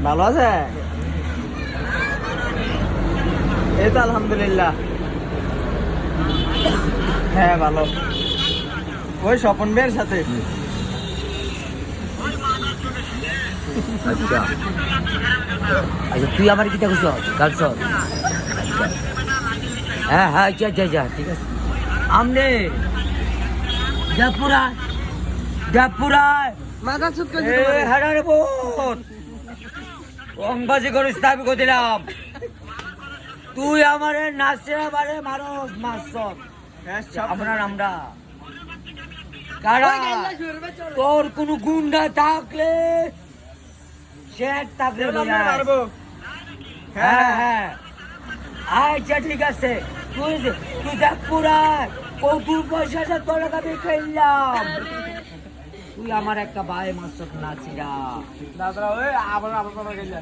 ভালো আছে? এই তো আলহামদুলিল্লাহ। হ্যাঁ ভালো। ওই স্বপন ভাইয়ের সাথে। আচ্ছা আচ্ছা, তুই আমার কি দেখছ গার্লস? হ্যাঁ হ্যাঁ, আচ্ছা আচ্ছা আচ্ছা, ঠিক আছে। আমনে দেবপুরায় দেবপুরায় মাথা চুপ করে হ্যাঁ রে বোন, কংবাজি করিস না, আমি দিলাম। তুই আমার নাচে বারে মারস মারছ আমরা কারা? তোর কোন গুন্ডা থাকলে সে থাকলে মারবো। হ্যাঁ হ্যাঁ, আচ্ছা ঠিক আছে। তুই তুই দেখ পুরায় কত পয়সা তোর আমি খেললাম। তুই আমার একটা ভাই মাছ নাচিরা দাদা ওই আবার গেলে